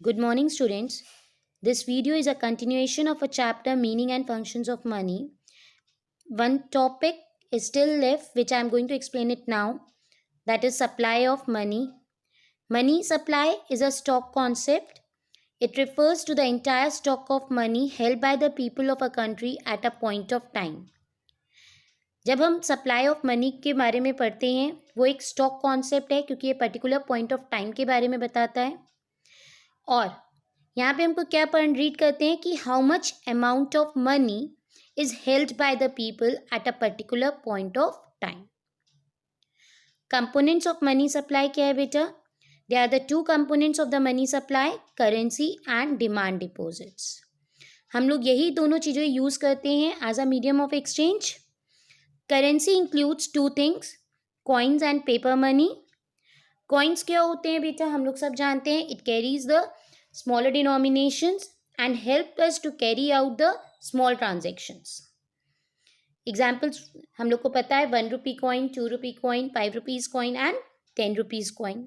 Good morning, students. This video is a continuation of a chapter Meaning and Functions of Money. One topic is still left, which I am going to explain it now. That is supply of money. Money supply is a stock concept. It refers to the entire stock of money held by the people of a country at a point of time. जब हम supply of money के बारे में पढ़ते हैं वो एक stock concept है क्योंकि ये पर्टिकुलर पॉइंट ऑफ टाइम के बारे में बताता है। और यहाँ पे हमको क्या रीड करते हैं कि how much amount of money is held by the people at a particular point of time. Components of money supply क्या है बेटा? They are the two components of the money supply, currency and demand deposits. हम लोग यही दोनों चीज़ें use करते हैं as a medium of exchange. Currency includes two things, coins and paper money. Coins क्या होते हैं बेटा? हम लोग सब जानते हैं, it carries the smaller denominations and help us to carry out the small transactions. Examples हम लोग को पता है 1 rupee coin, 2 rupee coin, 5 rupees coin and 10 rupees coin.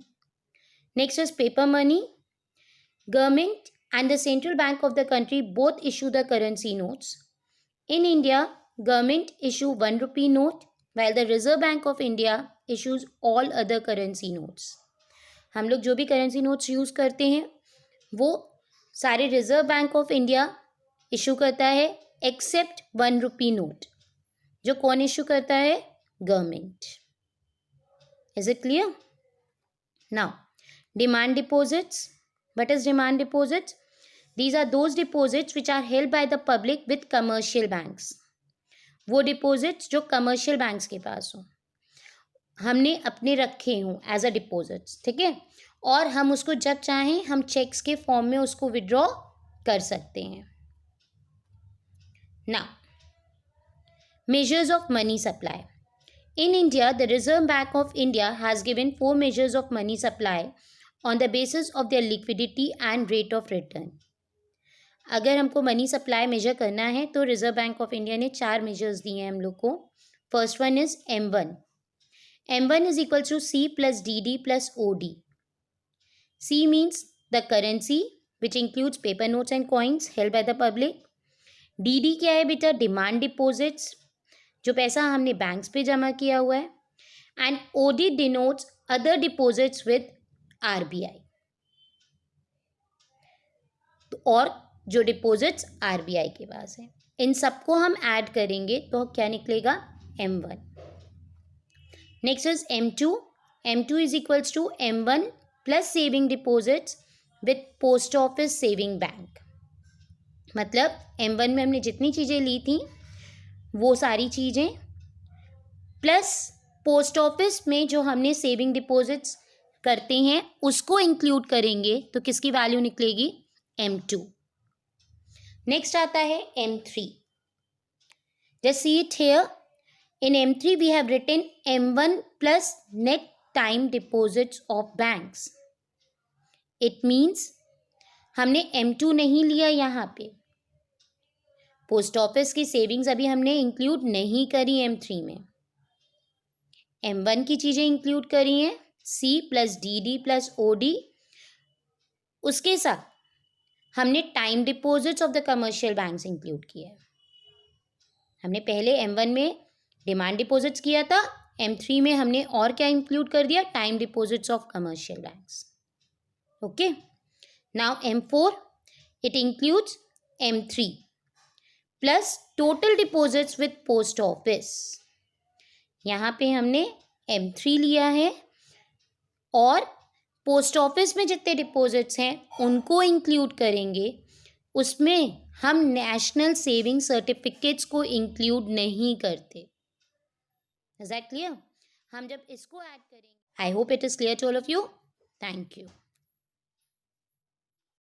Next is paper money. Government and the central bank of the country both issue the currency notes. In India, government issue 1 rupee note while the Reserve Bank of India issues all other currency notes. हम लोग जो भी currency notes use करते हैं वो सारे reserve bank of India issue करता है एक्सेप्ट 1 rupee नोट, जो कौन इशू करता है? Government. Is it clear? Now demand deposits. What is demand deposits? These are those deposits which are held by the public with commercial banks. वो deposits जो commercial banks के पास हो, हमने अपने रखे हों एज अ डिपॉजिट्स, ठीक है, और हम उसको जब चाहें हम चेक्स के फॉर्म में उसको विड्रॉ कर सकते हैं। Now measures of money supply. In India the reserve bank of India has given 4 measures of money supply on the basis of their liquidity and rate of return. अगर हमको money supply major करना है तो reserve bank of India ने 4 measures दिए हैं हम लोग को। First one is M1. M1 is equal to C plus DD plus OD. C means the currency which includes paper notes and coins held by the public. DD क्या है बेटा? Demand deposits, जो पैसा हमने बैंक्स पे जमा किया हुआ है। And OD denotes other deposits with RBI, और जो डिपॉजिट्स RBI के पास है, इन सबको हम ऐड करेंगे तो क्या निकलेगा? M1. Next is M2. M2 is equals to M1 plus saving deposits with post office saving bank. मतलब M1 में हमने जितनी चीज़ें ली थी वो सारी चीज़ें प्लस पोस्ट ऑफिस में जो हमने सेविंग डिपॉजिट्स करते हैं उसको इंक्लूड करेंगे तो किसकी वैल्यू निकलेगी? M2. नेक्स्ट आता है M3. Just see it here, in M3 we have written M1 plus net time deposits of banks. It means हमने M2 नहीं लिया यहाँ पे, पोस्ट ऑफिस की सेविंग्स अभी हमने इंक्लूड नहीं करी M3 में, M1 की चीज़ें इंक्लूड करी हैं, C plus DD plus OD। उसके साथ हमने time deposits of the commercial banks include किया है। हमने पहले M1 में डिमांड डिपॉजिट्स किया था, M3 में हमने और क्या इंक्लूड कर दिया? Time deposits of commercial banks. Okay, now M4 it includes M3 plus total deposits with post office. यहाँ पे हमने M3 लिया है और पोस्ट ऑफिस में जितने डिपॉजिट्स हैं उनको इंक्लूड करेंगे, उसमें हम नेशनल सेविंग सर्टिफिकेट्स को इंक्लूड नहीं करते। Is that clear? हम जब इसको ऐड करेंगे, I hope it is clear to all of you. Thank you.